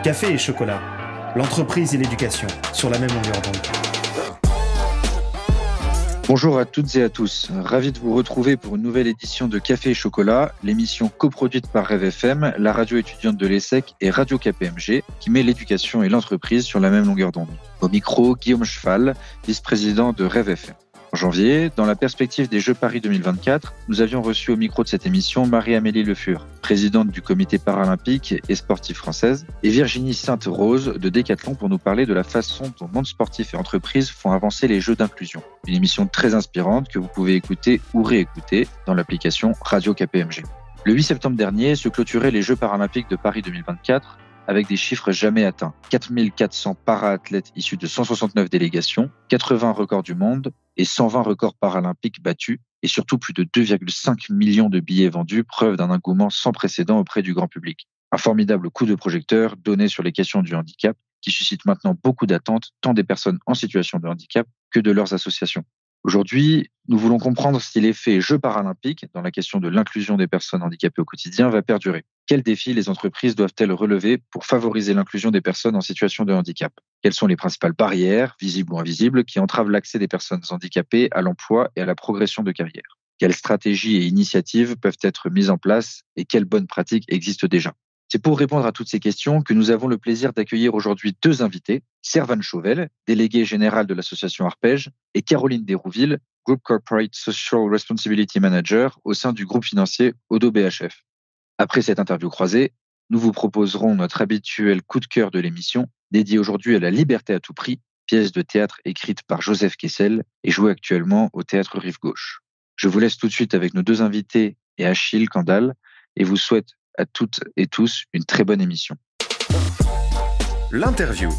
Café et chocolat, l'entreprise et l'éducation, sur la même longueur d'onde. Bonjour à toutes et à tous, ravi de vous retrouver pour une nouvelle édition de Café et Chocolat, l'émission coproduite par Rêve FM, la radio étudiante de l'ESSEC et Radio KPMG, qui met l'éducation et l'entreprise sur la même longueur d'onde. Au micro, Guillaume Cheval, vice-président de Rêve FM. En janvier, dans la perspective des Jeux Paris 2024, nous avions reçu au micro de cette émission Marie-Amélie Le Fur, présidente du comité paralympique et sportif française, et Virginie Sainte-Rose de Décathlon pour nous parler de la façon dont monde sportif et entreprises font avancer les jeux d'inclusion. Une émission très inspirante que vous pouvez écouter ou réécouter dans l'application Radio KPMG. Le 8 septembre dernier se clôturaient les Jeux paralympiques de Paris 2024 avec des chiffres jamais atteints. 4400 para-athlètes issus de 169 délégations, 80 records du monde et 120 records paralympiques battus, et surtout plus de 2,5 millions de billets vendus, preuve d'un engouement sans précédent auprès du grand public. Un formidable coup de projecteur donné sur les questions du handicap qui suscite maintenant beaucoup d'attentes, tant des personnes en situation de handicap que de leurs associations. Aujourd'hui, nous voulons comprendre si l'effet Jeux paralympiques, dans la question de l'inclusion des personnes handicapées au quotidien, va perdurer. Quels défis les entreprises doivent-elles relever pour favoriser l'inclusion des personnes en situation de handicap? Quelles sont les principales barrières, visibles ou invisibles, qui entravent l'accès des personnes handicapées à l'emploi et à la progression de carrière? Quelles stratégies et initiatives peuvent être mises en place et quelles bonnes pratiques existent déjà? C'est pour répondre à toutes ces questions que nous avons le plaisir d'accueillir aujourd'hui deux invités, Servan Chauvel, délégué général de l'association Arpège, et Caroline Desrouville, Group Corporate Social Responsibility Manager au sein du groupe financier Odo BHF. Après cette interview croisée, nous vous proposerons notre habituel coup de cœur de l'émission, dédié aujourd'hui à La Liberté à tout prix, pièce de théâtre écrite par Joseph Kessel et jouée actuellement au Théâtre Rive Gauche. Je vous laisse tout de suite avec nos deux invités et Achille Kandal et vous souhaite à toutes et tous une très bonne émission. L'interview.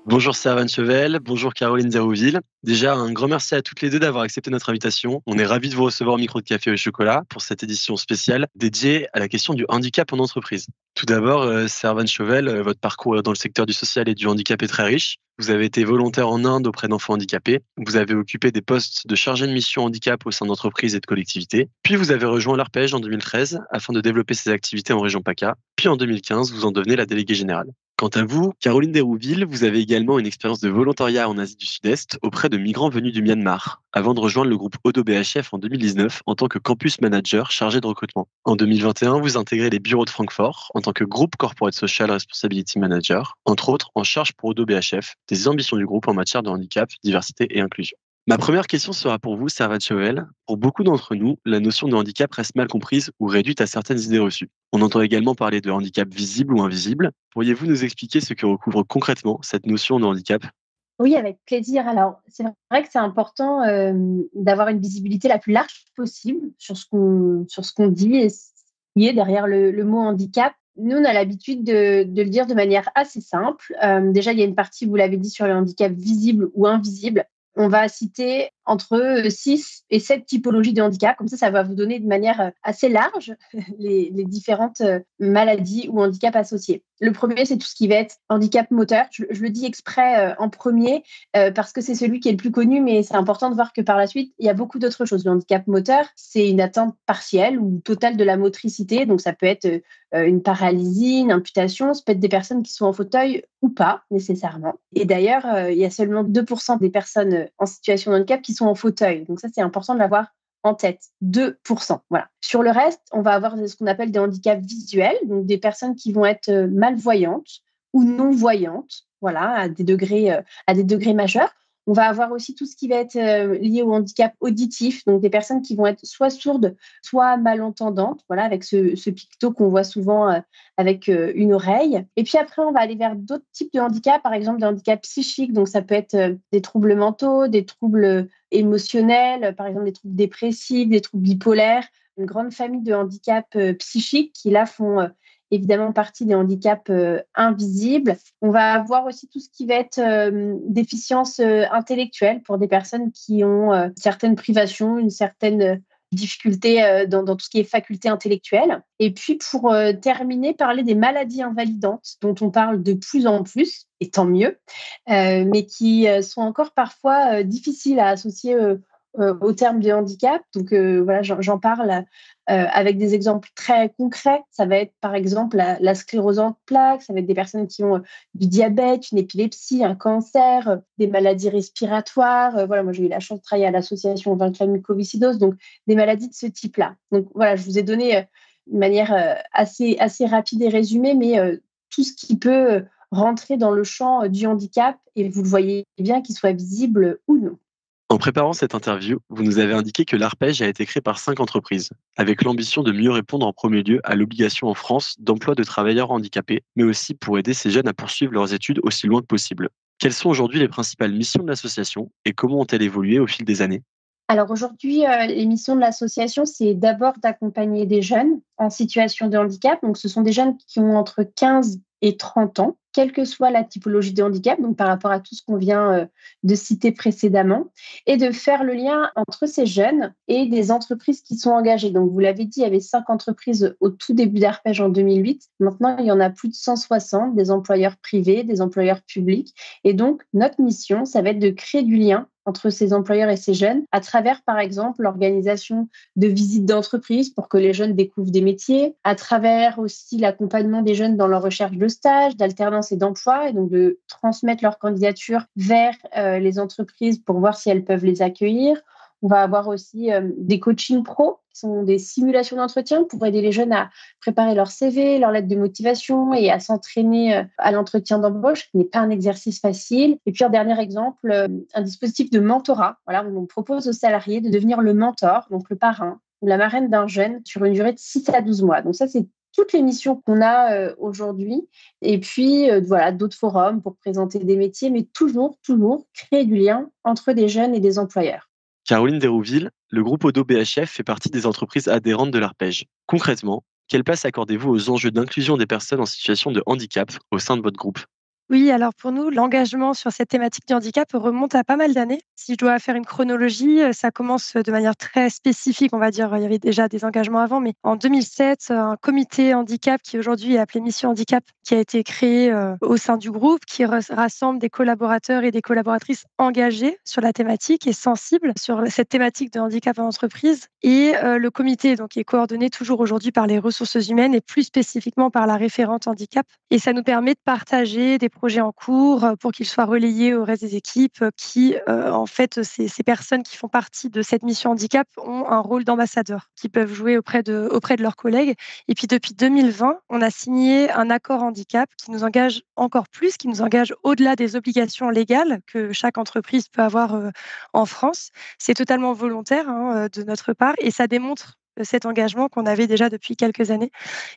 Bonjour Servan Chauvel, bonjour Caroline Desrouville. Déjà, un grand merci à toutes les deux d'avoir accepté notre invitation. On est ravis de vous recevoir au micro de Café et Chocolat pour cette édition spéciale dédiée à la question du handicap en entreprise. Tout d'abord, Servan Chauvel, votre parcours dans le secteur du social et du handicap est très riche. Vous avez été volontaire en Inde auprès d'enfants handicapés. Vous avez occupé des postes de chargé de mission handicap au sein d'entreprises et de collectivités. Puis vous avez rejoint l'Arpège en 2013 afin de développer ses activités en région PACA. Puis en 2015, vous en devenez la déléguée générale. Quant à vous, Caroline Desrouville, vous avez également une expérience de volontariat en Asie du Sud-Est auprès de migrants venus du Myanmar, avant de rejoindre le groupe Odo BHF en 2019 en tant que campus manager chargé de recrutement. En 2021, vous intégrez les bureaux de Francfort en tant que groupe Corporate Social Responsibility Manager, entre autres en charge pour Odo BHF des ambitions du groupe en matière de handicap, diversité et inclusion. Ma première question sera pour vous, Servan Chauvel. Pour beaucoup d'entre nous, la notion de handicap reste mal comprise ou réduite à certaines idées reçues. On entend également parler de handicap visible ou invisible. Pourriez-vous nous expliquer ce que recouvre concrètement cette notion de handicap ? Oui, avec plaisir. Alors, c'est vrai que c'est important d'avoir une visibilité la plus large possible sur ce qu'on dit et ce qui est derrière le mot handicap. Nous, on a l'habitude de le dire de manière assez simple. Déjà, il y a une partie, vous l'avez dit, sur le handicap visible ou invisible. On va citer entre 6 et 7 typologies de handicap. Comme ça va vous donner de manière assez large les différentes maladies ou handicaps associés. Le premier, c'est tout ce qui va être handicap moteur. Je le dis exprès en premier parce que c'est celui qui est le plus connu, mais c'est important de voir que par la suite, il y a beaucoup d'autres choses. Le handicap moteur, c'est une atteinte partielle ou totale de la motricité. Donc, ça peut être une paralysie, une amputation. Ça peut être des personnes qui sont en fauteuil ou pas nécessairement. Et d'ailleurs, il y a seulement 2% des personnes en situation de handicap qui sont en fauteuil. Donc ça, c'est important de l'avoir en tête. 2%. Voilà. Sur le reste, on va avoir ce qu'on appelle des handicaps visuels, donc des personnes qui vont être malvoyantes ou non-voyantes, voilà, à des degrés majeurs. On va avoir aussi tout ce qui va être lié au handicap auditif, donc des personnes qui vont être soit sourdes, soit malentendantes, voilà, avec ce picto qu'on voit souvent avec une oreille. Et puis après, on va aller vers d'autres types de handicaps, par exemple des handicaps psychiques, donc ça peut être des troubles mentaux, des troubles émotionnels, par exemple des troubles dépressifs, des troubles bipolaires, une grande famille de handicaps psychiques qui là font évidemment partie des handicaps invisibles. On va avoir aussi tout ce qui va être déficience intellectuelle pour des personnes qui ont certaines privations, une certaine difficulté dans tout ce qui est faculté intellectuelle. Et puis, pour terminer, parler des maladies invalidantes dont on parle de plus en plus, et tant mieux, mais qui sont encore parfois difficiles à associer au terme de handicap. Donc voilà, j'en parle avec des exemples très concrets. Ça va être par exemple la sclérose en plaques, ça va être des personnes qui ont du diabète, une épilepsie, un cancer, des maladies respiratoires. Voilà, moi j'ai eu la chance de travailler à l'association Vaincre la mucoviscidose, donc des maladies de ce type-là. Donc voilà, je vous ai donné de manière assez rapide et résumée, mais tout ce qui peut rentrer dans le champ du handicap, et vous le voyez bien, qu'il soit visible ou non. En préparant cette interview, vous nous avez indiqué que l'Arpège a été créé par 5 entreprises, avec l'ambition de mieux répondre en premier lieu à l'obligation en France d'emploi de travailleurs handicapés, mais aussi pour aider ces jeunes à poursuivre leurs études aussi loin que possible. Quelles sont aujourd'hui les principales missions de l'association et comment ont-elles évolué au fil des années? Alors aujourd'hui, les missions de l'association, c'est d'abord d'accompagner des jeunes en situation de handicap. Donc ce sont des jeunes qui ont entre 15 et 30 ans, quelle que soit la typologie de handicap, donc par rapport à tout ce qu'on vient de citer précédemment, et de faire le lien entre ces jeunes et des entreprises qui sont engagées. Donc vous l'avez dit, il y avait 5 entreprises au tout début d'Arpège en 2008. Maintenant, il y en a plus de 160, des employeurs privés, des employeurs publics. Et donc notre mission, ça va être de créer du lien entre ces employeurs et ces jeunes à travers, par exemple, l'organisation de visites d'entreprise pour que les jeunes découvrent des métiers, à travers aussi l'accompagnement des jeunes dans leur recherche de stage, d'alternance et d'emploi, et donc de transmettre leur candidature vers les entreprises pour voir si elles peuvent les accueillir. On va avoir aussi des coachings pro, qui sont des simulations d'entretien pour aider les jeunes à préparer leur CV, leur lettre de motivation et à s'entraîner à l'entretien d'embauche, qui n'est pas un exercice facile. Et puis, un dernier exemple, un dispositif de mentorat. Voilà, où on propose aux salariés de devenir le mentor, donc le parrain ou la marraine d'un jeune sur une durée de 6 à 12 mois. Donc ça, c'est toutes les missions qu'on a aujourd'hui. Et puis, voilà, d'autres forums pour présenter des métiers, mais toujours créer du lien entre des jeunes et des employeurs. Caroline Desrouville, le groupe Odo BHF fait partie des entreprises adhérentes de l'Arpège. Concrètement, quelle place accordez-vous aux enjeux d'inclusion des personnes en situation de handicap au sein de votre groupe? Oui, alors pour nous, l'engagement sur cette thématique du handicap remonte à pas mal d'années. Si je dois faire une chronologie, ça commence de manière très spécifique, on va dire. Il y avait déjà des engagements avant, mais en 2007, un comité handicap qui aujourd'hui est appelé Mission Handicap, qui a été créé au sein du groupe, qui rassemble des collaborateurs et des collaboratrices engagés sur la thématique et sensibles sur cette thématique de handicap en entreprise. Et le comité donc, est coordonné toujours aujourd'hui par les ressources humaines et plus spécifiquement par la référente handicap. Et ça nous permet de partager des projets en cours pour qu'ils soient relayés au reste des équipes qui, en fait, ces personnes qui font partie de cette mission handicap ont un rôle d'ambassadeur qu'ils peuvent jouer auprès de leurs collègues. Et puis depuis 2020, on a signé un accord handicap qui nous engage encore plus, qui nous engage au-delà des obligations légales que chaque entreprise peut avoir en France. C'est totalement volontaire de notre part et ça démontre cet engagement qu'on avait déjà depuis quelques années.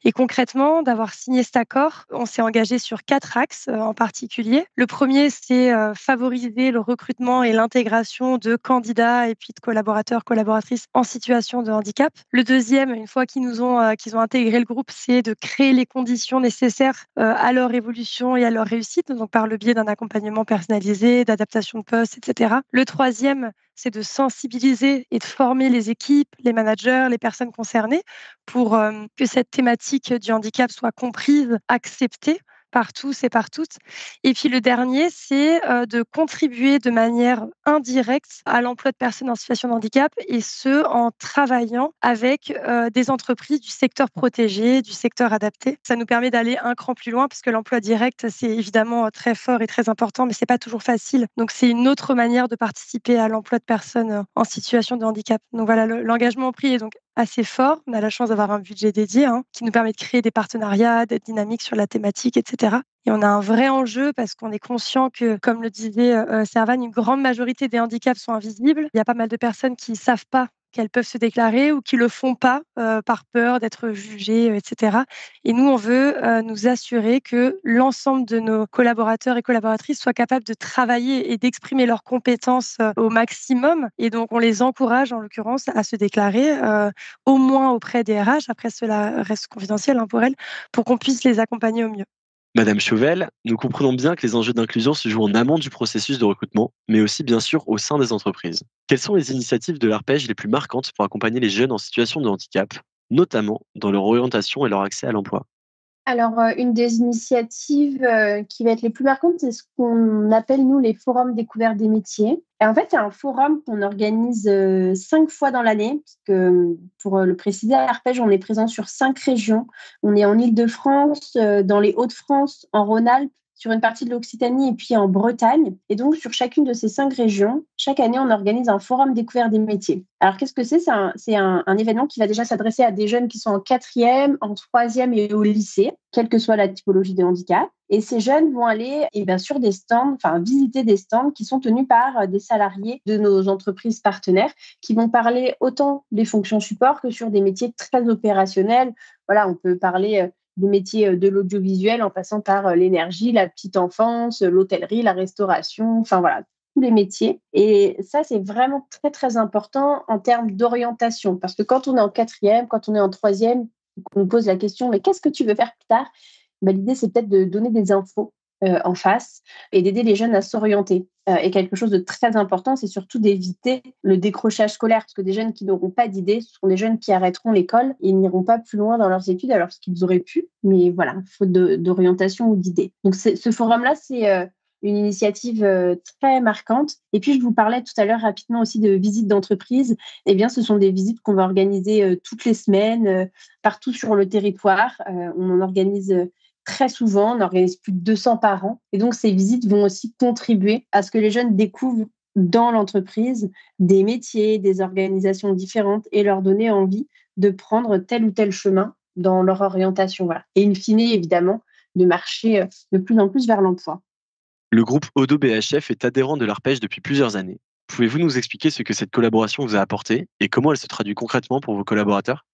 Et concrètement, d'avoir signé cet accord, on s'est engagé sur 4 axes en particulier. Le premier, c'est favoriser le recrutement et l'intégration de candidats et puis de collaborateurs, collaboratrices en situation de handicap. Le deuxième, une fois qu'ils ont intégré le groupe, c'est de créer les conditions nécessaires à leur évolution et à leur réussite, donc par le biais d'un accompagnement personnalisé, d'adaptation de poste, etc. Le troisième, c'est de sensibiliser et de former les équipes, les managers, les personnes concernées pour que cette thématique du handicap soit comprise, acceptée par tous et par toutes. Et puis le dernier, c'est de contribuer de manière indirecte à l'emploi de personnes en situation de handicap et ce, en travaillant avec des entreprises du secteur protégé, du secteur adapté. Ça nous permet d'aller un cran plus loin parce que l'emploi direct, c'est évidemment très fort et très important, mais c'est pas toujours facile. Donc c'est une autre manière de participer à l'emploi de personnes en situation de handicap. Donc voilà, l'engagement pris est donc assez fort. On a la chance d'avoir un budget dédié qui nous permet de créer des partenariats, d'être dynamique sur la thématique, etc. Et on a un vrai enjeu parce qu'on est conscient que, comme le disait Servan, une grande majorité des handicaps sont invisibles. Il y a pas mal de personnes qui ne savent pas qu'elles peuvent se déclarer ou qui ne le font pas par peur d'être jugées, etc. Et nous, on veut nous assurer que l'ensemble de nos collaborateurs et collaboratrices soient capables de travailler et d'exprimer leurs compétences au maximum. Et donc, on les encourage, en l'occurrence, à se déclarer au moins auprès des RH. Après, cela reste confidentiel pour elles, pour qu'on puisse les accompagner au mieux. Madame Chauvel, nous comprenons bien que les enjeux d'inclusion se jouent en amont du processus de recrutement, mais aussi bien sûr au sein des entreprises. Quelles sont les initiatives de l'Arpège les plus marquantes pour accompagner les jeunes en situation de handicap, notamment dans leur orientation et leur accès à l'emploi? Alors, une des initiatives qui va être les plus marquantes, c'est ce qu'on appelle, nous, les forums découvertes des métiers. Et en fait, c'est un forum qu'on organise 5 fois dans l'année, parce que, pour le préciser, à Arpège, on est présent sur 5 régions. On est en Île-de-France, dans les Hauts-de-France, en Rhône-Alpes, sur une partie de l'Occitanie et puis en Bretagne. Et donc, sur chacune de ces 5 régions, chaque année, on organise un forum découvert des métiers. Alors, qu'est-ce que c'est? C'est un événement qui va déjà s'adresser à des jeunes qui sont en quatrième, en troisième et au lycée, quelle que soit la typologie de handicap. Et ces jeunes vont aller sur des stands, enfin visiter des stands qui sont tenus par des salariés de nos entreprises partenaires qui vont parler autant des fonctions support que sur des métiers très opérationnels. Voilà, on peut parler des métiers de l'audiovisuel en passant par l'énergie, la petite enfance, l'hôtellerie, la restauration, enfin voilà, tous les métiers. Et ça, c'est vraiment très, très important en termes d'orientation. Parce que quand on est en quatrième, quand on est en troisième, on nous pose la question, mais qu'est-ce que tu veux faire plus tard? L'idée, c'est peut-être de donner des infos en face et d'aider les jeunes à s'orienter. Et quelque chose de très important, c'est surtout d'éviter le décrochage scolaire, parce que des jeunes qui n'auront pas d'idées, ce sont des jeunes qui arrêteront l'école et n'iront pas plus loin dans leurs études alors qu'ils auraient pu. Mais voilà, faute d'orientation ou d'idées. Donc, ce forum-là, c'est une initiative très marquante. Et puis, je vous parlais tout à l'heure rapidement aussi de visites d'entreprise. Eh bien, ce sont des visites qu'on va organiser toutes les semaines, partout sur le territoire. On en organise très souvent, on organise plus de 200 par an. Et donc, ces visites vont aussi contribuer à ce que les jeunes découvrent dans l'entreprise des métiers, des organisations différentes et leur donner envie de prendre tel ou tel chemin dans leur orientation. Voilà. Et in fine, évidemment, de marcher de plus en plus vers l'emploi. Le groupe Odo BHF est adhérent de l'Arpège depuis plusieurs années. Pouvez-vous nous expliquer ce que cette collaboration vous a apporté et comment elle se traduit concrètement pour vos collaborateurs?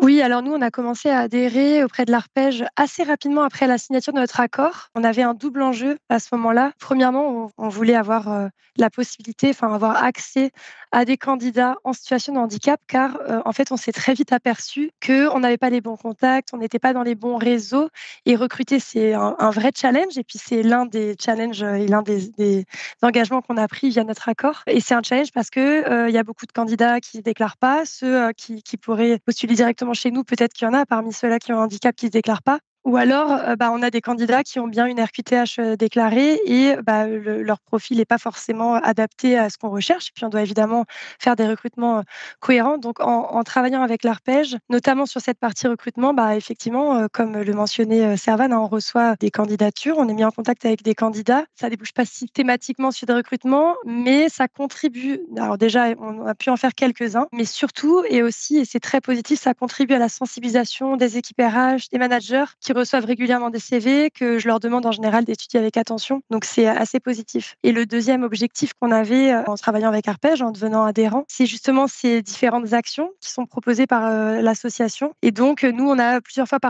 Oui, alors nous, on a commencé à adhérer auprès de l'Arpège assez rapidement après la signature de notre accord. On avait un double enjeu à ce moment-là. Premièrement, on voulait avoir la possibilité, enfin avoir accès à des candidats en situation de handicap, car en fait, on s'est très vite aperçu qu'on n'avait pas les bons contacts, on n'était pas dans les bons réseaux. Et recruter, c'est un vrai challenge. Et puis, c'est l'un des challenges et l'un des engagements qu'on a pris via notre accord. Et c'est un challenge parce que il y a beaucoup de candidats qui ne se déclarent pas, ceux qui pourraient postuler directement chez nous, peut-être qu'il y en a parmi ceux-là qui ont un handicap qui ne se déclarent pas. Ou alors, on a des candidats qui ont bien une RQTH déclarée et leur profil n'est pas forcément adapté à ce qu'on recherche. Et puis, on doit évidemment faire des recrutements cohérents. Donc, en travaillant avec l'Arpège, notamment sur cette partie recrutement, effectivement, comme le mentionnait Servan, on reçoit des candidatures, on est mis en contact avec des candidats. Ça ne débouche pas systématiquement sur des recrutements, mais ça contribue. Alors déjà, on a pu en faire quelques-uns, mais surtout, et aussi, et c'est très positif, ça contribue à la sensibilisation des équipes RH, des managers qui reçoivent régulièrement des CV, que je leur demande en général d'étudier avec attention. Donc, c'est assez positif. Et le deuxième objectif qu'on avait en travaillant avec Arpège, en devenant adhérent, c'est justement ces différentes actions qui sont proposées par l'association. Et donc, nous, on a plusieurs fois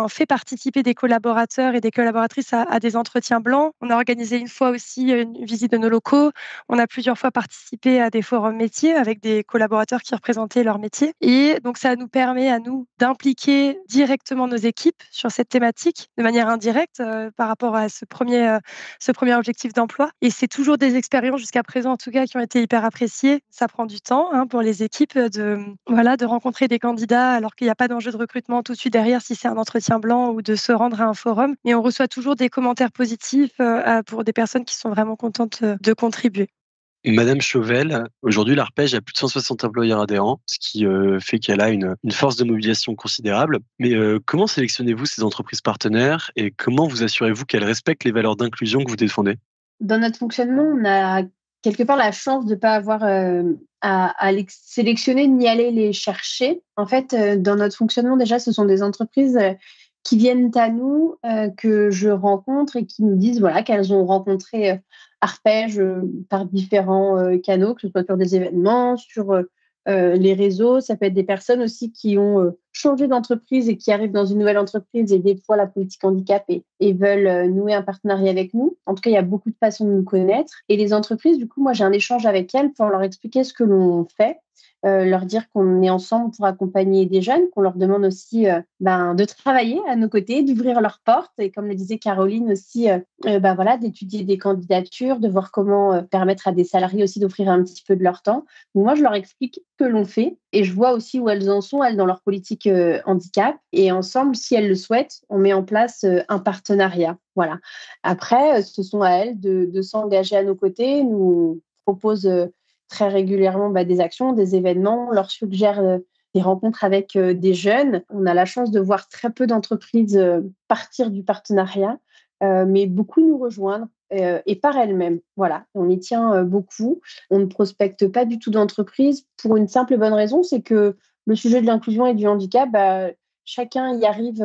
fait participer des collaborateurs et des collaboratrices à des entretiens blancs. On a organisé une fois aussi une visite de nos locaux. On a plusieurs fois participé à des forums métiers avec des collaborateurs qui représentaient leur métier. Et donc, ça nous permet à nous d'impliquer directement nos équipes sur cette thématique de manière indirecte par rapport à ce premier objectif d'emploi. Et c'est toujours des expériences jusqu'à présent, en tout cas, qui ont été hyper appréciées. Ça prend du temps pour les équipes de rencontrer des candidats alors qu'il n'y a pas d'enjeu de recrutement tout de suite derrière si c'est un entretien blanc ou de se rendre à un forum. Mais on reçoit toujours des commentaires positifs pour des personnes qui sont vraiment contentes de contribuer. Madame Chauvel, aujourd'hui, l'Arpège a plus de 160 employeurs adhérents, ce qui fait qu'elle a une force de mobilisation considérable. Mais comment sélectionnez-vous ces entreprises partenaires et comment vous assurez-vous qu'elles respectent les valeurs d'inclusion que vous défendez? Dans notre fonctionnement, on a quelque part la chance de ne pas avoir à les sélectionner ni aller les chercher. En fait, dans notre fonctionnement, déjà, ce sont des entreprises qui viennent à nous, que je rencontre et qui nous disent voilà, qu'elles ont rencontré Arpège par différents canaux, que ce soit sur des événements, sur les réseaux. Ça peut être des personnes aussi qui ont changé d'entreprise et qui arrivent dans une nouvelle entreprise et des fois la politique handicap et veulent nouer un partenariat avec nous. En tout cas, il y a beaucoup de façons de nous connaître. Et les entreprises, du coup, moi, j'ai un échange avec elles pour leur expliquer ce que l'on fait. Leur dire qu'on est ensemble pour accompagner des jeunes, qu'on leur demande aussi de travailler à nos côtés, d'ouvrir leurs portes et comme le disait Caroline aussi, d'étudier des candidatures, de voir comment permettre à des salariés aussi d'offrir un petit peu de leur temps. Donc moi, je leur explique ce que l'on fait Et je vois aussi où elles en sont, elles, dans leur politique handicap. Et ensemble, si elles le souhaitent, on met en place un partenariat. Voilà. Après, ce sont à elles de s'engager à nos côtés. Nous proposent très régulièrement des actions, des événements. On leur suggère des rencontres avec des jeunes. On a la chance de voir très peu d'entreprises partir du partenariat, mais beaucoup nous rejoindre et par elles-mêmes. Voilà, on y tient beaucoup. On ne prospecte pas du tout d'entreprise pour une simple et bonne raison, c'est que le sujet de l'inclusion et du handicap, chacun y arrive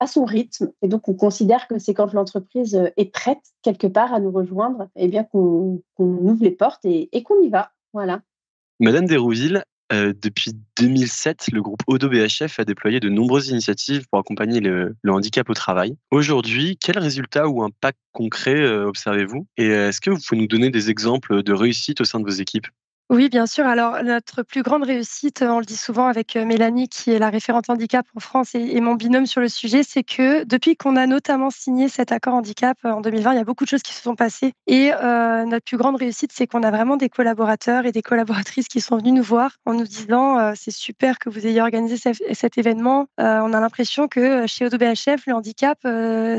à son rythme. Et donc, on considère que c'est quand l'entreprise est prête, quelque part, à nous rejoindre, eh bien, qu'on ouvre les portes et qu'on y va. Voilà. Madame Desrouville, depuis 2007, le groupe Odo BHF a déployé de nombreuses initiatives pour accompagner le handicap au travail. Aujourd'hui, quels résultats ou impacts concrets observez-vous? Et est-ce que vous pouvez nous donner des exemples de réussite au sein de vos équipes? Oui, bien sûr. Alors, notre plus grande réussite, on le dit souvent avec Mélanie, qui est la référente handicap en France et mon binôme sur le sujet, c'est que depuis qu'on a notamment signé cet accord handicap en 2020, il y a beaucoup de choses qui se sont passées. Et notre plus grande réussite, c'est qu'on a vraiment des collaborateurs et des collaboratrices qui sont venus nous voir en nous disant c'est super que vous ayez organisé cet événement. On a l'impression que chez Odo BHF, le handicap,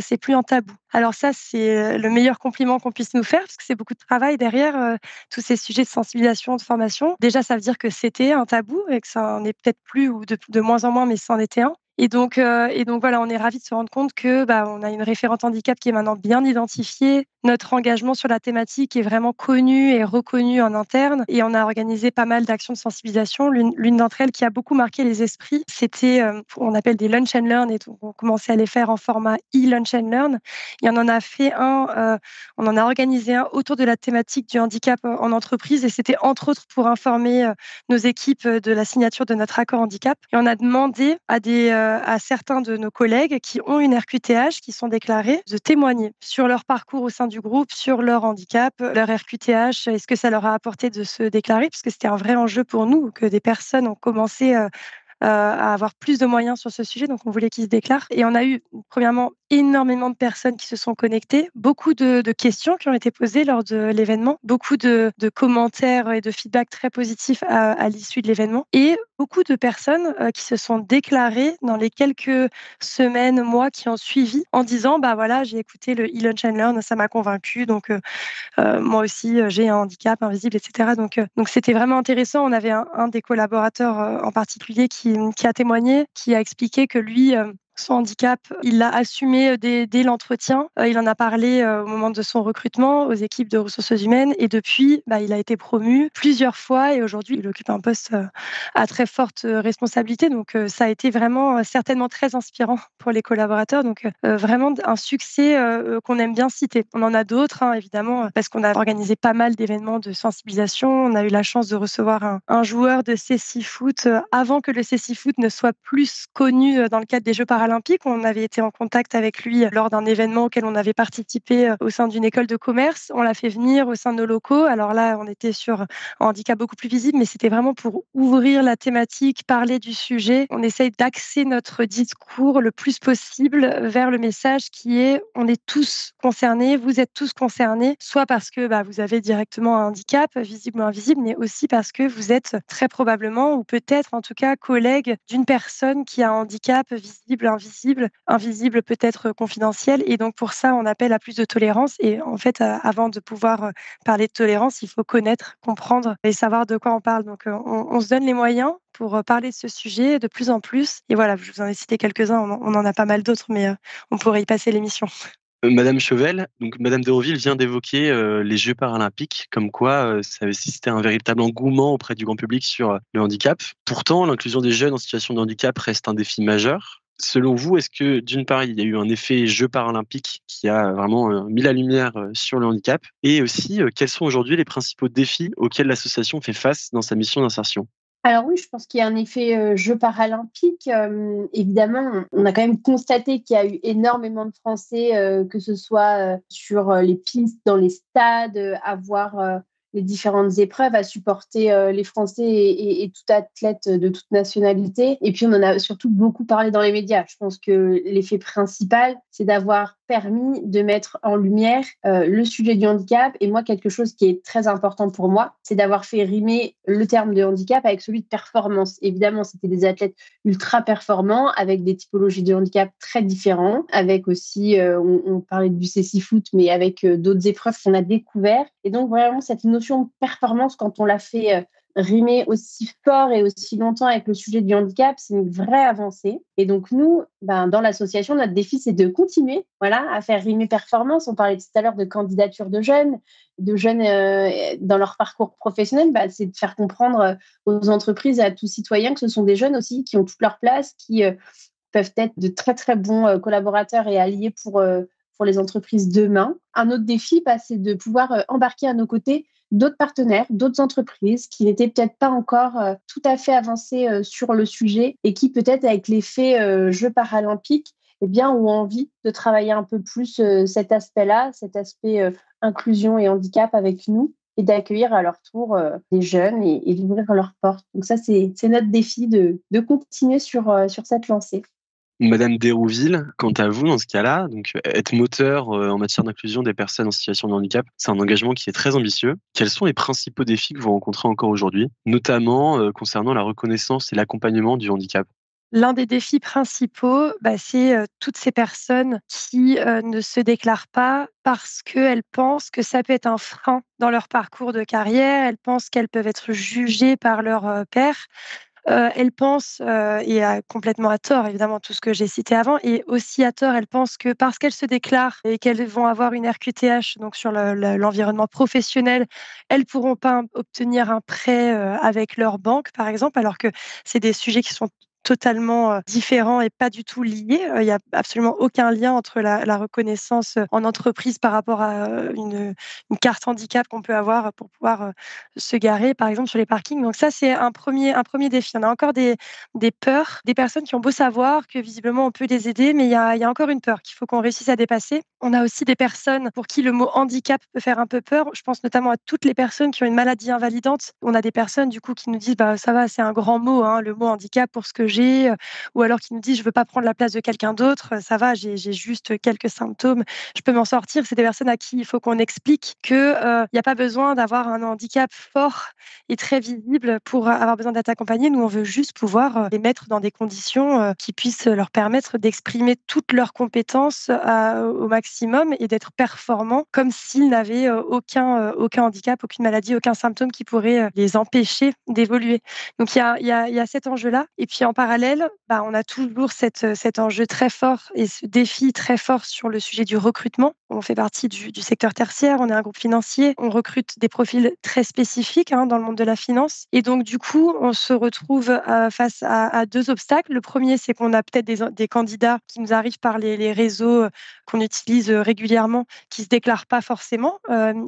c'est plus un tabou. Alors ça, c'est le meilleur compliment qu'on puisse nous faire, parce que c'est beaucoup de travail derrière tous ces sujets de sensibilisation, de formation. Déjà, ça veut dire que c'était un tabou et que ça en est peut-être plus ou de moins en moins, mais c'en était un. Et donc voilà, on est ravis de se rendre compte que on a une référente handicap qui est maintenant bien identifiée. Notre engagement sur la thématique est vraiment connu et reconnu en interne. Et on a organisé pas mal d'actions de sensibilisation. L'une d'entre elles qui a beaucoup marqué les esprits, c'était, on appelle des lunch and learn, et donc on commençait à les faire en format e-lunch and learn. Et on en a fait on en a organisé un autour de la thématique du handicap en entreprise. Et c'était entre autres pour informer nos équipes de la signature de notre accord handicap. Et on a demandé à certains de nos collègues qui ont une RQTH, qui sont déclarés, de témoigner sur leur parcours au sein du groupe, sur leur handicap, leur RQTH, est-ce que ça leur a apporté de se déclarer, parce que c'était un vrai enjeu pour nous, que des personnes ont commencé à avoir plus de moyens sur ce sujet, donc on voulait qu'ils se déclarent. Et on a eu, premièrement, énormément de personnes qui se sont connectées, beaucoup de questions qui ont été posées lors de l'événement, beaucoup de commentaires et de feedback très positifs à l'issue de l'événement, et beaucoup de personnes qui se sont déclarées dans les quelques semaines, mois qui ont suivi, en disant voilà, j'ai écouté le e-lunch and learn, ça m'a convaincu, donc moi aussi j'ai un handicap invisible, etc. Donc c'était vraiment intéressant. On avait un des collaborateurs en particulier qui a témoigné, qui a expliqué que lui, son handicap, il l'a assumé dès l'entretien. Il en a parlé au moment de son recrutement aux équipes de ressources humaines, et depuis, il a été promu plusieurs fois et aujourd'hui, il occupe un poste à très forte responsabilité. Donc, ça a été vraiment certainement très inspirant pour les collaborateurs. Donc, vraiment un succès qu'on aime bien citer. On en a d'autres, hein, évidemment, parce qu'on a organisé pas mal d'événements de sensibilisation. On a eu la chance de recevoir un joueur de cécifoot avant que le cécifoot ne soit plus connu dans le cadre des Jeux paralympiques. On avait été en contact avec lui lors d'un événement auquel on avait participé au sein d'une école de commerce. On l'a fait venir au sein de nos locaux. Alors là, on était sur un handicap beaucoup plus visible, mais c'était vraiment pour ouvrir la thématique, parler du sujet. On essaye d'axer notre discours le plus possible vers le message qui est on est tous concernés, vous êtes tous concernés, soit parce que vous avez directement un handicap, visible ou invisible, mais aussi parce que vous êtes très probablement, ou peut-être en tout cas, collègue d'une personne qui a un handicap visible, invisible peut-être confidentiel. Et donc pour ça, on appelle à plus de tolérance. Et en fait, avant de pouvoir parler de tolérance, il faut connaître, comprendre et savoir de quoi on parle. Donc on se donne les moyens pour parler de ce sujet de plus en plus. Et voilà, je vous en ai cité quelques-uns, on en a pas mal d'autres, mais on pourrait y passer l'émission. Madame Chauvel, donc Madame Desrouville vient d'évoquer les Jeux paralympiques, comme quoi ça avait suscité un véritable engouement auprès du grand public sur le handicap. Pourtant, l'inclusion des jeunes en situation de handicap reste un défi majeur. Selon vous, est-ce que d'une part, il y a eu un effet Jeux paralympiques qui a vraiment mis la lumière sur le handicap, et aussi quels sont aujourd'hui les principaux défis auxquels l'association fait face dans sa mission d'insertion? Alors oui, je pense qu'il y a un effet Jeux paralympiques. Évidemment, on a quand même constaté qu'il y a eu énormément de Français, que ce soit sur les pistes, dans les stades, à voir les différentes épreuves, à supporter les Français et tout athlète de toute nationalité. Et puis, on en a surtout beaucoup parlé dans les médias. Je pense que l'effet principal, c'est d'avoir permis de mettre en lumière le sujet du handicap. Et moi, quelque chose qui est très important pour moi, c'est d'avoir fait rimer le terme de handicap avec celui de performance. Évidemment, c'était des athlètes ultra performants avec des typologies de handicap très différentes, avec aussi, on parlait du cécifoot, mais avec d'autres épreuves qu'on a découvertes. Et donc, vraiment, cette notion de performance, quand on l'a fait rimer aussi fort et aussi longtemps avec le sujet du handicap, c'est une vraie avancée. Et donc, nous, dans l'association, notre défi, c'est de continuer à faire rimer performance. On parlait tout à l'heure de candidature de jeunes dans leur parcours professionnel. C'est de faire comprendre aux entreprises et à tous citoyens que ce sont des jeunes aussi qui ont toute leur place, qui peuvent être de très, très bons collaborateurs et alliés pour les entreprises demain. Un autre défi, c'est de pouvoir embarquer à nos côtés d'autres partenaires, d'autres entreprises qui n'étaient peut-être pas encore tout à fait avancées sur le sujet et qui peut-être avec l'effet Jeux paralympiques ont envie de travailler un peu plus cet aspect-là, cet aspect inclusion et handicap avec nous et d'accueillir à leur tour des jeunes et d'ouvrir leurs portes. Donc ça, c'est notre défi de continuer sur cette lancée. Madame Dérouville, quant à vous, dans ce cas-là, donc être moteur en matière d'inclusion des personnes en situation de handicap, c'est un engagement qui est très ambitieux. Quels sont les principaux défis que vous rencontrez encore aujourd'hui, notamment concernant la reconnaissance et l'accompagnement du handicap? L'un des défis principaux, c'est toutes ces personnes qui ne se déclarent pas parce qu'elles pensent que ça peut être un frein dans leur parcours de carrière. Elles pensent qu'elles peuvent être jugées par leur pairs. Elles pensent, complètement à tort évidemment, tout ce que j'ai cité avant, et aussi à tort, elles pensent que parce qu'elles se déclarent et qu'elles vont avoir une RQTH, donc sur l'environnement professionnel, elles pourront pas obtenir un prêt avec leur banque, par exemple, alors que c'est des sujets qui sont totalement différents et pas du tout liés. Il y a absolument aucun lien entre la reconnaissance en entreprise par rapport à une carte handicap qu'on peut avoir pour pouvoir se garer, par exemple, sur les parkings. Donc ça, c'est un premier défi. On a encore des peurs, des personnes qui ont beau savoir que visiblement on peut les aider, mais il y a encore une peur qu'il faut qu'on réussisse à dépasser. On a aussi des personnes pour qui le mot handicap peut faire un peu peur. Je pense notamment à toutes les personnes qui ont une maladie invalidante. On a des personnes du coup qui nous disent ça va, c'est un grand mot, hein, le mot handicap pour ce que j'ai, ou alors qui nous disent je veux pas prendre la place de quelqu'un d'autre, ça va, j'ai juste quelques symptômes, je peux m'en sortir. C'est des personnes à qui il faut qu'on explique que il y a pas besoin d'avoir un handicap fort et très visible pour avoir besoin d'être accompagné. Nous, on veut juste pouvoir les mettre dans des conditions qui puissent leur permettre d'exprimer toutes leurs compétences au maximum et d'être performants comme s'ils n'avaient aucun handicap, aucune maladie, aucun symptôme qui pourrait les empêcher d'évoluer. Donc il y a cet enjeu-là. Et puis en parallèle, on a toujours cet enjeu très fort et ce défi très fort sur le sujet du recrutement. On fait partie du secteur tertiaire, on est un groupe financier, on recrute des profils très spécifiques dans le monde de la finance. Et donc du coup, on se retrouve face à deux obstacles. Le premier, c'est qu'on a peut-être des candidats qui nous arrivent par les réseaux qu'on utilise régulièrement, qui se déclarent pas forcément.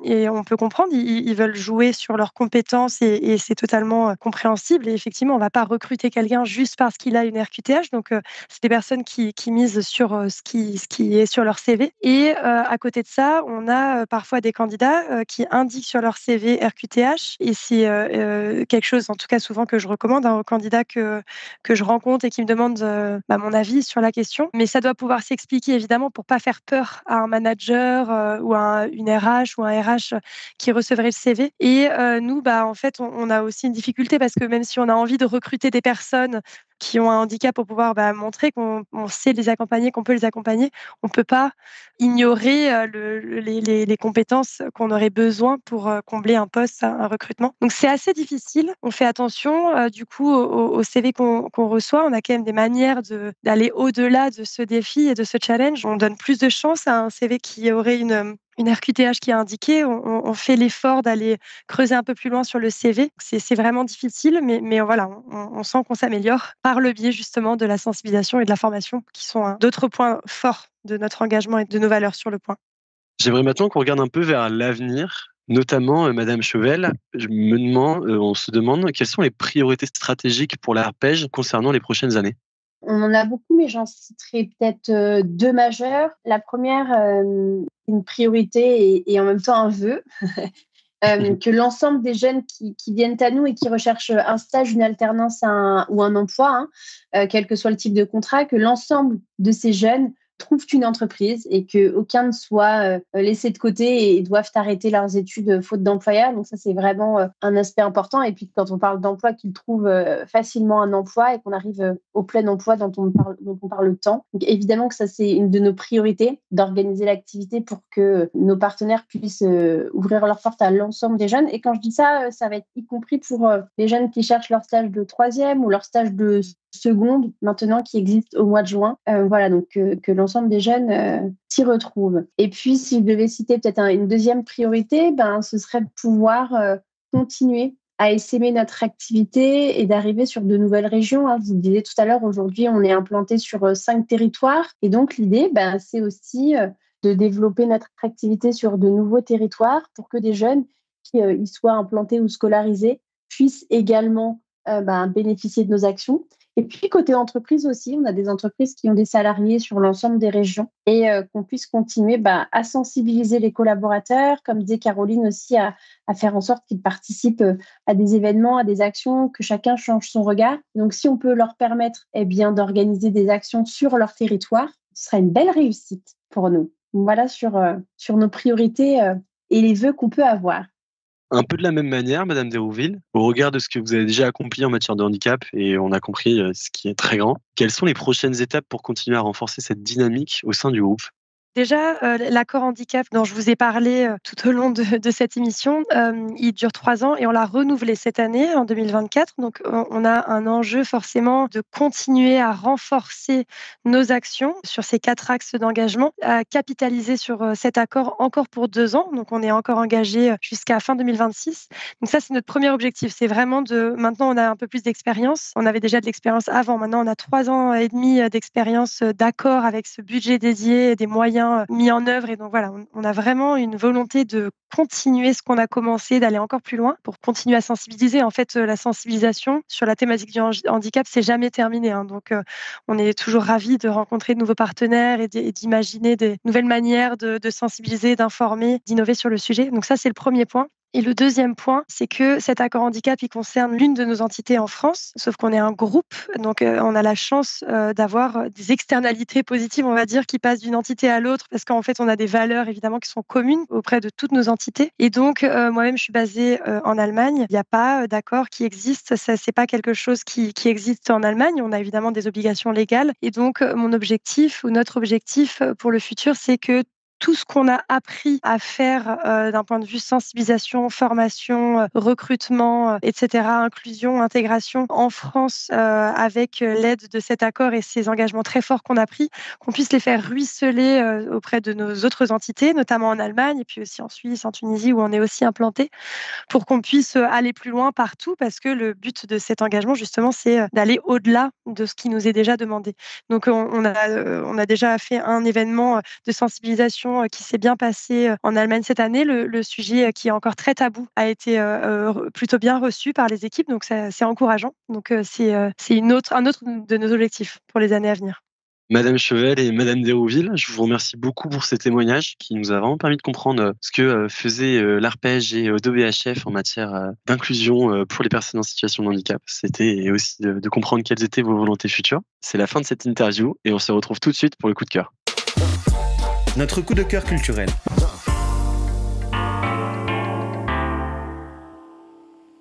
Et on peut comprendre, ils veulent jouer sur leurs compétences et c'est totalement compréhensible. Et effectivement, on va pas recruter quelqu'un juste parce qu'il a une RQTH. Donc, c'est des personnes qui misent sur ce qui est sur leur CV. Et à côté de ça, on a parfois des candidats qui indiquent sur leur CV RQTH. Et c'est quelque chose, en tout cas souvent, que je recommande aux candidats que je rencontre et qui me demandent mon avis sur la question. Mais ça doit pouvoir s'expliquer, évidemment, pour pas faire peur à un manager ou à une RH ou un RH qui recevrait le CV. Et nous, en fait, on a aussi une difficulté parce que même si on a envie de recruter des personnes qui ont un handicap pour pouvoir montrer qu'on sait les accompagner, qu'on peut les accompagner, on ne peut pas ignorer les compétences qu'on aurait besoin pour combler un poste, un recrutement. Donc c'est assez difficile. On fait attention du coup au CV qu'on reçoit. On a quand même des manières d'aller au-delà de ce défi et de ce challenge. On donne plus de chance à un CV qui aurait une RQTH qui est indiquée. On fait l'effort d'aller creuser un peu plus loin sur le CV. C'est vraiment difficile, mais voilà, on sent qu'on s'améliore par le biais justement de la sensibilisation et de la formation, qui sont d'autres points forts de notre engagement et de nos valeurs sur le point. J'aimerais maintenant qu'on regarde un peu vers l'avenir, notamment Madame Chauvel. On se demande quelles sont les priorités stratégiques pour l'ARPEJ concernant les prochaines années. On en a beaucoup, mais j'en citerai peut-être deux majeures. La première, une priorité et en même temps un vœu. Que l'ensemble des jeunes qui viennent à nous et qui recherchent un stage, une alternance ou un emploi, quel que soit le type de contrat, que l'ensemble de ces jeunes trouvent une entreprise et qu'aucun ne soit laissé de côté et doivent arrêter leurs études faute d'employeur. Donc ça, c'est vraiment un aspect important. Et puis quand on parle d'emploi, qu'ils trouvent facilement un emploi et qu'on arrive au plein emploi dont on parle tant. Donc évidemment que ça, c'est une de nos priorités, d'organiser l'activité pour que nos partenaires puissent ouvrir leurs portes à l'ensemble des jeunes. Et quand je dis ça, ça va être y compris pour les jeunes qui cherchent leur stage de troisième ou leur stage de seconde maintenant qui existe au mois de juin. Voilà, donc que l'ensemble des jeunes s'y retrouvent. Et puis, si je devais citer peut-être une deuxième priorité, ce serait de pouvoir continuer à essaimer notre activité et d'arriver sur de nouvelles régions. Je vous disais tout à l'heure, aujourd'hui, on est implanté sur 5 territoires. Et donc, l'idée, c'est aussi de développer notre activité sur de nouveaux territoires pour que des jeunes qui y soient implantés ou scolarisés puissent également bénéficier de nos actions. Et puis, côté entreprise aussi, on a des entreprises qui ont des salariés sur l'ensemble des régions et qu'on puisse continuer à sensibiliser les collaborateurs, comme disait Caroline aussi, à faire en sorte qu'ils participent à des événements, à des actions, que chacun change son regard. Donc, si on peut leur permettre d'organiser des actions sur leur territoire, ce sera une belle réussite pour nous. Donc, voilà sur nos priorités et les vœux qu'on peut avoir. Un peu de la même manière, Madame Desrouville, au regard de ce que vous avez déjà accompli en matière de handicap, et on a compris ce qui est très grand, quelles sont les prochaines étapes pour continuer à renforcer cette dynamique au sein du groupe ? Déjà, l'accord handicap dont je vous ai parlé tout au long de cette émission, il dure 3 ans et on l'a renouvelé cette année, en 2024. Donc, on a un enjeu forcément de continuer à renforcer nos actions sur ces 4 axes d'engagement, à capitaliser sur cet accord encore pour 2 ans. Donc, on est encore engagé jusqu'à fin 2026. Donc ça, c'est notre premier objectif. C'est vraiment maintenant, on a un peu plus d'expérience. On avait déjà de l'expérience avant. Maintenant, on a 3 ans et demi d'expérience d'accord avec ce budget dédié et des moyens mis en œuvre. Et donc voilà, on a vraiment une volonté de continuer ce qu'on a commencé, d'aller encore plus loin pour continuer à sensibiliser. En fait, la sensibilisation sur la thématique du handicap, c'est jamais terminé. Donc, on est toujours ravis de rencontrer de nouveaux partenaires et d'imaginer des nouvelles manières de sensibiliser, d'informer, d'innover sur le sujet. Donc ça, c'est le premier point. Et le deuxième point, c'est que cet accord handicap, il concerne l'une de nos entités en France, sauf qu'on est un groupe, donc on a la chance d'avoir des externalités positives, on va dire, qui passent d'une entité à l'autre, parce qu'en fait, on a des valeurs évidemment qui sont communes auprès de toutes nos entités. Et donc, moi-même, je suis basée en Allemagne. Il n'y a pas d'accord qui existe. Ça, c'est pas quelque chose qui existe en Allemagne. On a évidemment des obligations légales. Et donc, mon objectif ou notre objectif pour le futur, c'est que tout ce qu'on a appris à faire d'un point de vue sensibilisation, formation, recrutement, etc., inclusion, intégration en France avec l'aide de cet accord et ces engagements très forts qu'on a pris, qu'on puisse les faire ruisseler auprès de nos autres entités, notamment en Allemagne et puis aussi en Suisse, en Tunisie où on est aussi implanté, pour qu'on puisse aller plus loin partout parce que le but de cet engagement, justement, c'est d'aller au-delà de ce qui nous est déjà demandé. Donc, on a déjà fait un événement de sensibilisation qui s'est bien passé en Allemagne cette année. Le sujet qui est encore très tabou a été plutôt bien reçu par les équipes, donc c'est encourageant. Donc c'est un autre de nos objectifs pour les années à venir. Madame Chevelle et Madame Desrouville, je vous remercie beaucoup pour ces témoignages qui nous a vraiment permis de comprendre ce que faisait l'ARPEJ et d'OBHF en matière d'inclusion pour les personnes en situation de handicap. C'était aussi de comprendre quelles étaient vos volontés futures. C'est la fin de cette interview et on se retrouve tout de suite pour le coup de cœur. Notre coup de cœur culturel.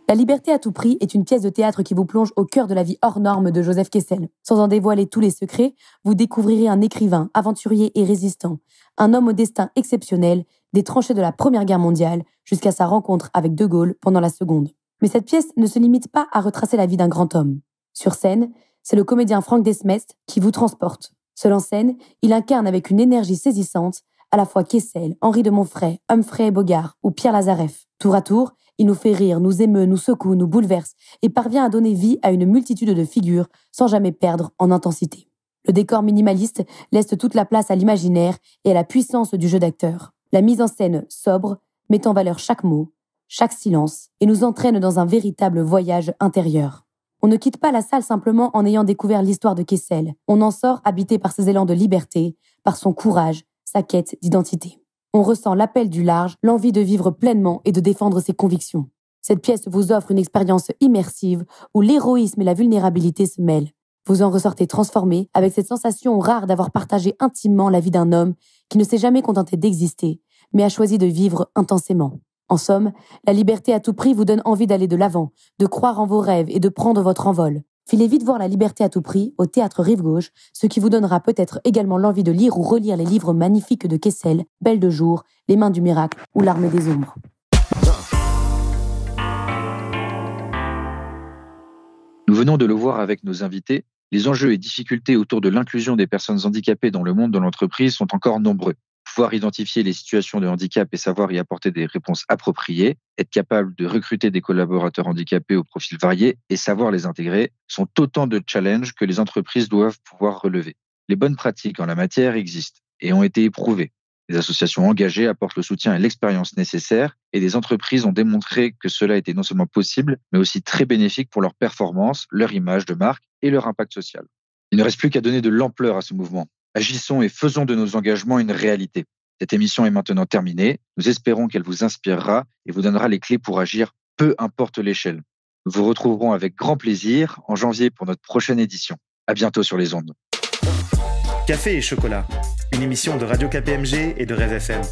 La liberté à tout prix est une pièce de théâtre qui vous plonge au cœur de la vie hors norme de Joseph Kessel. Sans en dévoiler tous les secrets, vous découvrirez un écrivain, aventurier et résistant, un homme au destin exceptionnel, des tranchées de la Première Guerre mondiale jusqu'à sa rencontre avec De Gaulle pendant la Seconde. Mais cette pièce ne se limite pas à retracer la vie d'un grand homme. Sur scène, c'est le comédien Franck Desmest qui vous transporte. Seul en scène, il incarne avec une énergie saisissante à la fois Kessel, Henri de Montfray, Humphrey Bogart ou Pierre Lazareff. Tour à tour, il nous fait rire, nous émeut, nous secoue, nous bouleverse et parvient à donner vie à une multitude de figures sans jamais perdre en intensité. Le décor minimaliste laisse toute la place à l'imaginaire et à la puissance du jeu d'acteur. La mise en scène sobre met en valeur chaque mot, chaque silence et nous entraîne dans un véritable voyage intérieur. On ne quitte pas la salle simplement en ayant découvert l'histoire de Kessel. On en sort habité par ses élans de liberté, par son courage, sa quête d'identité. On ressent l'appel du large, l'envie de vivre pleinement et de défendre ses convictions. Cette pièce vous offre une expérience immersive où l'héroïsme et la vulnérabilité se mêlent. Vous en ressortez transformé avec cette sensation rare d'avoir partagé intimement la vie d'un homme qui ne s'est jamais contenté d'exister, mais a choisi de vivre intensément. En somme, la liberté à tout prix vous donne envie d'aller de l'avant, de croire en vos rêves et de prendre votre envol. Filez vite voir La liberté à tout prix au Théâtre Rive-Gauche, ce qui vous donnera peut-être également l'envie de lire ou relire les livres magnifiques de Kessel, Belle de jour, Les mains du miracle ou L'Armée des ombres. Nous venons de le voir avec nos invités, les enjeux et difficultés autour de l'inclusion des personnes handicapées dans le monde de l'entreprise sont encore nombreux. Pouvoir identifier les situations de handicap et savoir y apporter des réponses appropriées, être capable de recruter des collaborateurs handicapés aux profils variés et savoir les intégrer sont autant de challenges que les entreprises doivent pouvoir relever. Les bonnes pratiques en la matière existent et ont été éprouvées. Les associations engagées apportent le soutien et l'expérience nécessaires et des entreprises ont démontré que cela était non seulement possible, mais aussi très bénéfique pour leur performance, leur image de marque et leur impact social. Il ne reste plus qu'à donner de l'ampleur à ce mouvement. Agissons et faisons de nos engagements une réalité. Cette émission est maintenant terminée. Nous espérons qu'elle vous inspirera et vous donnera les clés pour agir, peu importe l'échelle. Nous vous retrouverons avec grand plaisir en janvier pour notre prochaine édition. À bientôt sur les ondes. Café et chocolat, une émission de Radio KPMG et de Rêve FM.